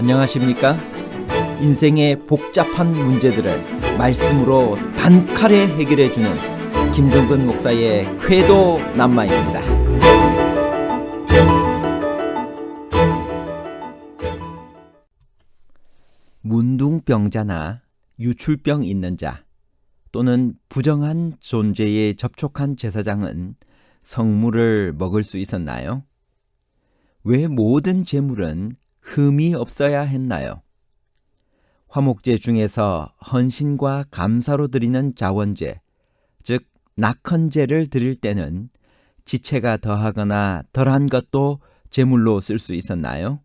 안녕하십니까? 인생의 복잡한 문제들을 말씀으로 단칼에 해결해주는 김종근 목사의 쾌도 남마입니다. 문둥병자나 유출병 있는 자 또는 부정한 존재에 접촉한 제사장은 성물을 먹을 수 있었나요? 왜 모든 제물은 흠이 없어야 했나요? 화목제 중에서 헌신과 감사로 드리는 자원제, 즉 낙헌제를 드릴 때는 지체가 더하거나 덜한 것도 제물로 쓸 수 있었나요?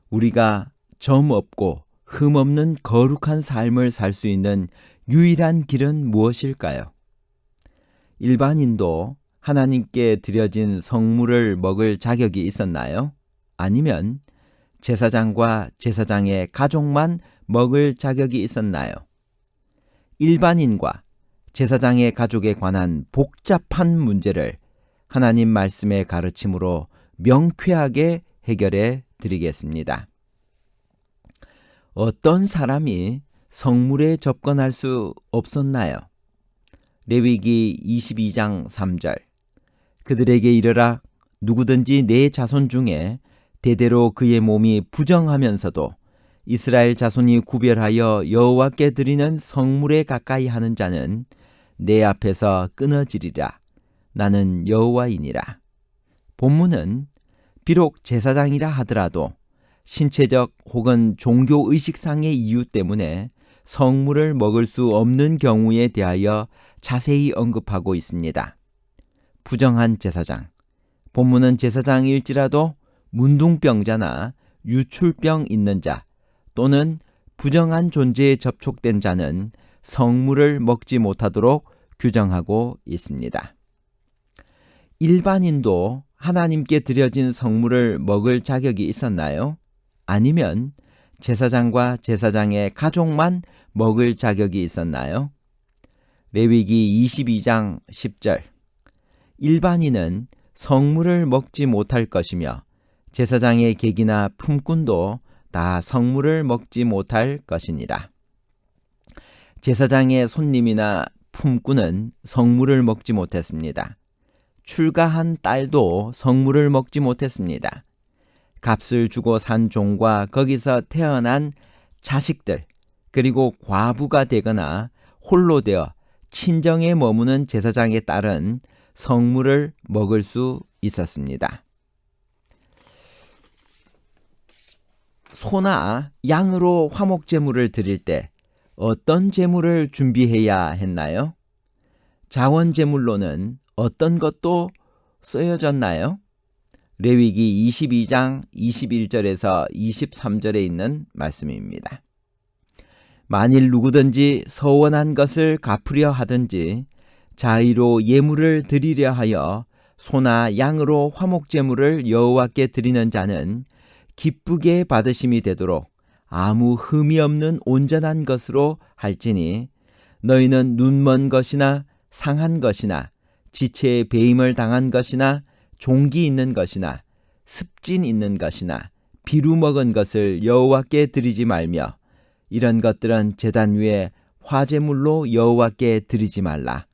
우리가 점 없고 흠 없는 거룩한 삶을 살 수 있는 유일한 길은 무엇일까요? 일반인도 하나님께 드려진 성물을 먹을 자격이 있었나요? 아니면 제사장과 제사장의 가족만 먹을 자격이 있었나요? 일반인과 제사장의 가족에 관한 복잡한 문제를 하나님 말씀의 가르침으로 명쾌하게 해결해 드리겠습니다. 어떤 사람이 성물에 접근할 수 없었나요? 레위기 22장 3절 그들에게 이르라 누구든지 내 자손 중에 대대로 그의 몸이 부정하면서도 이스라엘 자손이 구별하여 여호와께 드리는 성물에 가까이 하는 자는 내 앞에서 끊어지리라. 나는 여호와이니라. 본문은 비록 제사장이라 하더라도 신체적 혹은 종교의식상의 이유 때문에 성물을 먹을 수 없는 경우에 대하여 자세히 언급하고 있습니다. 부정한 제사장, 본문은 제사장일지라도 문둥병자나 유출병 있는 자 또는 부정한 존재에 접촉된 자는 성물을 먹지 못하도록 규정하고 있습니다. 일반인도 하나님께 드려진 성물을 먹을 자격이 있었나요? 아니면 제사장과 제사장의 가족만 먹을 자격이 있었나요? 레위기 22장 10절 일반인은 성물을 먹지 못할 것이며 제사장의 객이나 품꾼도 다 성물을 먹지 못할 것이니라. 제사장의 손님이나 품꾼은 성물을 먹지 못했습니다. 출가한 딸도 성물을 먹지 못했습니다. 값을 주고 산 종과 거기서 태어난 자식들 그리고 과부가 되거나 홀로 되어 친정에 머무는 제사장의 딸은 성물을 먹을 수 있었습니다. 소나 양으로 화목제물을 드릴 때 어떤 제물을 준비해야 했나요? 자원제물로는 어떤 것도 쓰여졌나요? 레위기 22장 21절에서 23절에 있는 말씀입니다. 만일 누구든지 서원한 것을 갚으려 하든지 자의로 예물을 드리려 하여 소나 양으로 화목제물을 여호와께 드리는 자는 기쁘게 받으심이 되도록 아무 흠이 없는 온전한 것으로 할지니 너희는 눈먼 것이나 상한 것이나 지체에 배임을 당한 것이나 종기 있는 것이나 습진 있는 것이나 비루 먹은 것을 여호와께 드리지 말며 이런 것들은 제단 위에 화제물로 여호와께 드리지 말라.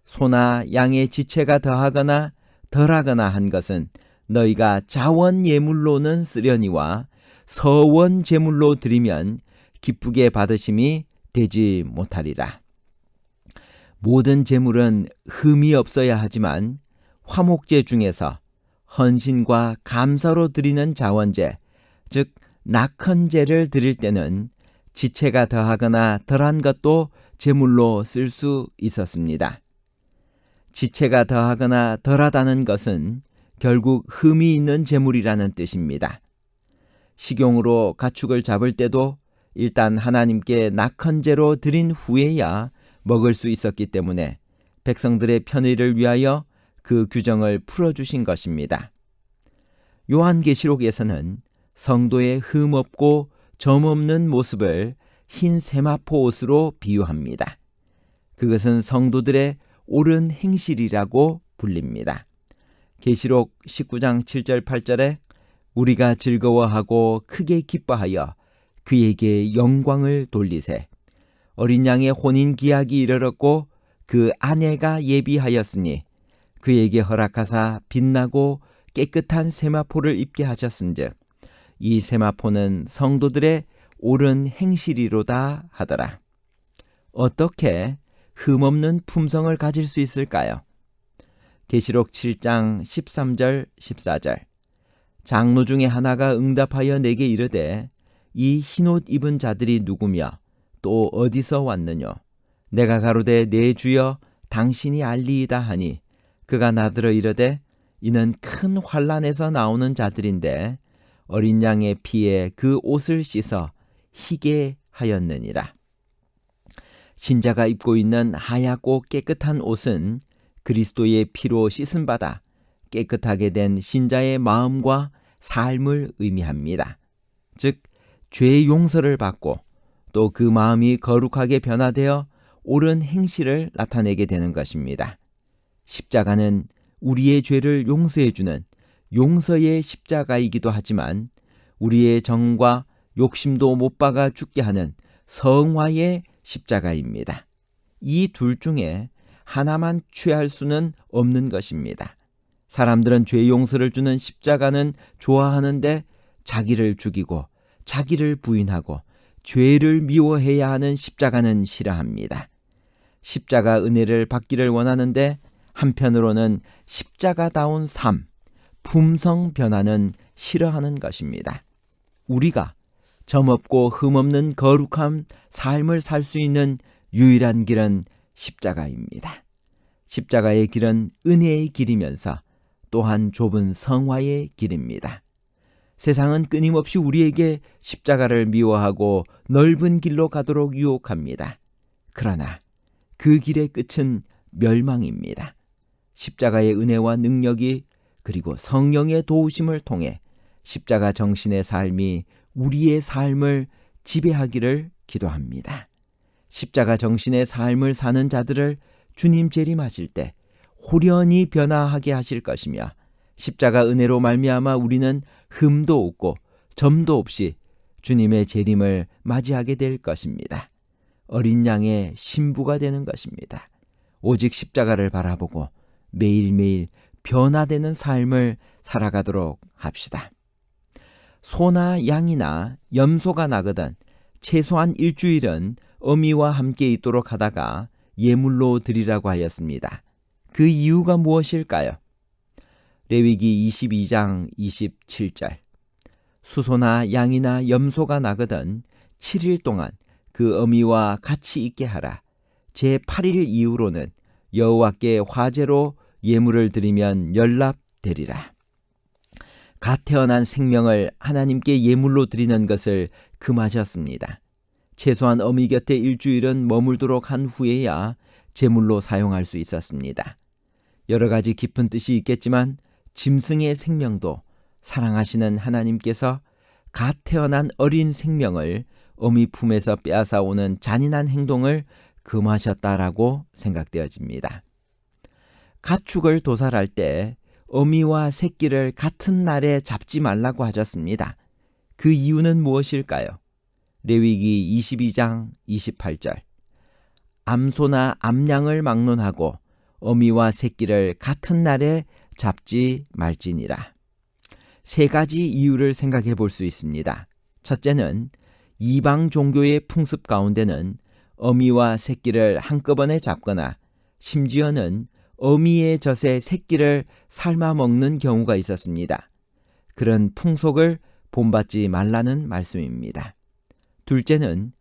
소나 양의 지체가 더하거나 덜하거나 한 것은 너희가 자원 예물로는 쓰려니와 서원 제물로 드리면 기쁘게 받으심이 되지 못하리라. 모든 제물은 흠이 없어야 하지만 화목제 중에서 헌신과 감사로 드리는 자원제, 즉 낙헌제를 드릴 때는 지체가 더하거나 덜한 것도 제물로 쓸 수 있었습니다. 지체가 더하거나 덜하다는 것은 결국 흠이 있는 제물이라는 뜻입니다. 식용으로 가축을 잡을 때도 일단 하나님께 낙헌제로 드린 후에야 먹을 수 있었기 때문에 백성들의 편의를 위하여 그 규정을 풀어주신 것입니다. 요한계시록에서는 성도의 흠없고 점없는 모습을 흰 세마포 옷으로 비유합니다. 그것은 성도들의 옳은 행실이라고 불립니다. 계시록 19장 7절 8절에 우리가 즐거워하고 크게 기뻐하여 그에게 영광을 돌리세. 어린 양의 혼인 기약이 이르렀고 그 아내가 예비하였으니 그에게 허락하사 빛나고 깨끗한 세마포를 입게 하셨은즉 이 세마포는 성도들의 옳은 행실이로다 하더라. 어떻게 흠없는 품성을 가질 수 있을까요? 계시록 7장 13절 14절. 장로 중에 하나가 응답하여 내게 이르되 이 흰옷 입은 자들이 누구며 또 어디서 왔느뇨? 내가 가로되 내 주여 당신이 알리이다 하니 그가 나더러 이르되 이는 큰 환난에서 나오는 자들인데 어린 양의 피에 그 옷을 씻어 희게 하였느니라. 신자가 입고 있는 하얗고 깨끗한 옷은 그리스도의 피로 씻음 받아 깨끗하게 된 신자의 마음과 삶을 의미합니다. 즉 죄의 용서를 받고 또 그 마음이 거룩하게 변화되어 옳은 행실을 나타내게 되는 것입니다. 십자가는 우리의 죄를 용서해주는 용서의 십자가이기도 하지만 우리의 정과 욕심도 못 박아 죽게 하는 성화의 십자가입니다. 이 둘 중에 하나만 취할 수는 없는 것입니다. 사람들은 죄 용서를 주는 십자가는 좋아하는데 자기를 죽이고 자기를 부인하고 죄를 미워해야 하는 십자가는 싫어합니다. 십자가 은혜를 받기를 원하는데 한편으로는 십자가다운 삶, 품성 변화는 싫어하는 것입니다. 우리가 점없고 흠없는 거룩한 삶을 살 수 있는 유일한 길은 십자가입니다. 십자가의 길은 은혜의 길이면서 또한 좁은 성화의 길입니다. 세상은 끊임없이 우리에게 십자가를 미워하고 넓은 길로 가도록 유혹합니다. 그러나 그 길의 끝은 멸망입니다. 십자가의 은혜와 능력이 그리고 성령의 도우심을 통해 십자가 정신의 삶이 우리의 삶을 지배하기를 기도합니다. 십자가 정신의 삶을 사는 자들을 주님 재림하실 때 호련히 변화하게 하실 것이며 십자가 은혜로 말미암아 우리는 흠도 없고 점도 없이 주님의 재림을 맞이하게 될 것입니다. 어린 양의 신부가 되는 것입니다. 오직 십자가를 바라보고 매일매일 변화되는 삶을 살아가도록 합시다. 소나 양이나 염소가 나거든 최소한 일주일은 어미와 함께 있도록 하다가 예물로 드리라고 하였습니다. 그 이유가 무엇일까요? 레위기 22장 27절. 수소나 양이나 염소가 나거든 7일 동안 그 어미와 같이 있게 하라. 제8일 이후로는 여호와께 화제로 예물을 드리면 연락되리라. 갓 태어난 생명을 하나님께 예물로 드리는 것을 금하셨습니다. 최소한 어미 곁에 일주일은 머물도록 한 후에야 제물로 사용할 수 있었습니다. 여러 가지 깊은 뜻이 있겠지만 짐승의 생명도 사랑하시는 하나님께서 갓 태어난 어린 생명을 어미 품에서 빼앗아 오는 잔인한 행동을 금하셨다라고 생각되어집니다. 가축을 도살할 때 어미와 새끼를 같은 날에 잡지 말라고 하셨습니다. 그 이유는 무엇일까요? 레위기 22장 28절. 암소나 암양을 막론하고 어미와 새끼를 같은 날에 잡지 말지니라. 세 가지 이유를 생각해 볼 수 있습니다. 첫째는 이방 종교의 풍습 가운데는 어미와 새끼를 한꺼번에 잡거나 심지어는 어미의 젖에 새끼를 삶아 먹는 경우가 있었습니다. 그런 풍속을 본받지 말라는 말씀입니다. 둘째는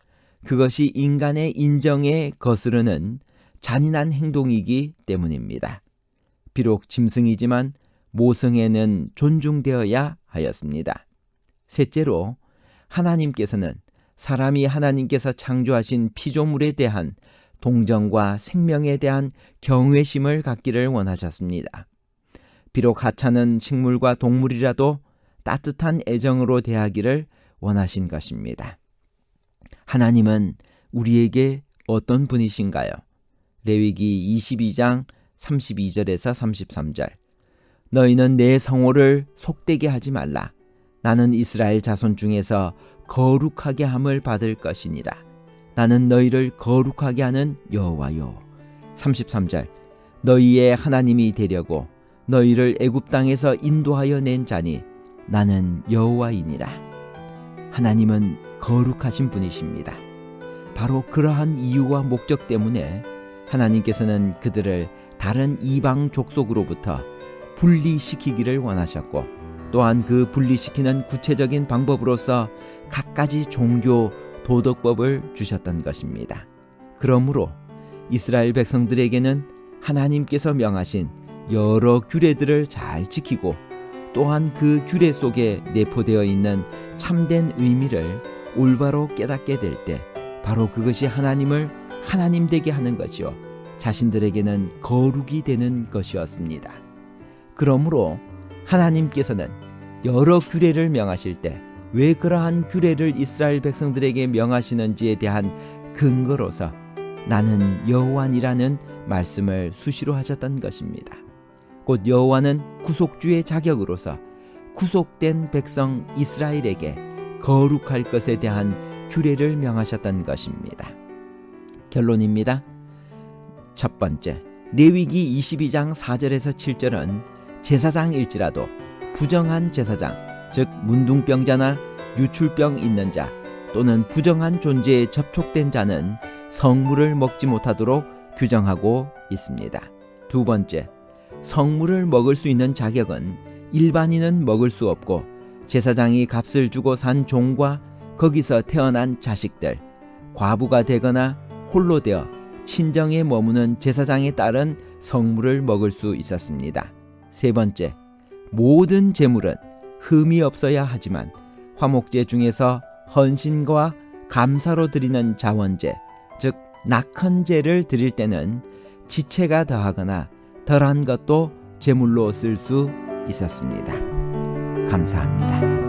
그것이 인간의 인정에 거스르는 잔인한 행동이기 때문입니다. 비록 짐승이지만 모성애는 존중되어야 하였습니다. 셋째로 하나님께서는 사람이 하나님께서 창조하신 피조물에 대한 동정과 생명에 대한 경외심을 갖기를 원하셨습니다. 비록 하찮은 식물과 동물이라도 따뜻한 애정으로 대하기를 원하신 것입니다. 하나님은 우리에게 어떤 분이신가요? 레위기 22장 32절에서 33절. 너희는 내 성호를 속되게 하지 말라. 나는 이스라엘 자손 중에서 거룩하게 함을 받을 것이니라. 나는 너희를 거룩하게 하는 여호와요. 33절 너희의 하나님이 되려고 너희를 애굽 땅에서 인도하여 낸 자니 나는 여호와이니라. 하나님은 거룩하신 분이십니다. 바로 그러한 이유와 목적 때문에 하나님께서는 그들을 다른 이방 족속으로부터 분리시키기를 원하셨고, 또한 그 분리시키는 구체적인 방법으로서 갖가지 종교 도덕법을 주셨던 것입니다. 그러므로 이스라엘 백성들에게는 하나님께서 명하신 여러 규례들을 잘 지키고, 또한 그 규례 속에 내포되어 있는 참된 의미를 올바로 깨닫게 될 때 바로 그것이 하나님을 하나님 되게 하는 것이요 자신들에게는 거룩이 되는 것이었습니다. 그러므로 하나님께서는 여러 규례를 명하실 때 왜 그러한 규례를 이스라엘 백성들에게 명하시는지에 대한 근거로서 나는 여호와니라는 말씀을 수시로 하셨던 것입니다. 곧 여호와는 구속주의 자격으로서 구속된 백성 이스라엘에게 거룩할 것에 대한 규례를 명하셨던 것입니다. 결론입니다. 첫 번째, 레위기 22장 4절에서 7절은 제사장일지라도 부정한 제사장, 즉 문둥병자나 유출병 있는 자 또는 부정한 존재에 접촉된 자는 성물을 먹지 못하도록 규정하고 있습니다. 두 번째, 성물을 먹을 수 있는 자격은 일반인은 먹을 수 없고 제사장이 값을 주고 산 종과 거기서 태어난 자식들, 과부가 되거나 홀로 되어 친정에 머무는 제사장에 따른 성물을 먹을 수 있었습니다. 세 번째, 모든 제물은 흠이 없어야 하지만 화목제 중에서 헌신과 감사로 드리는 자원제, 즉 낙헌제를 드릴 때는 지체가 더하거나 덜한 것도 제물로 쓸 수 있었습니다. 감사합니다.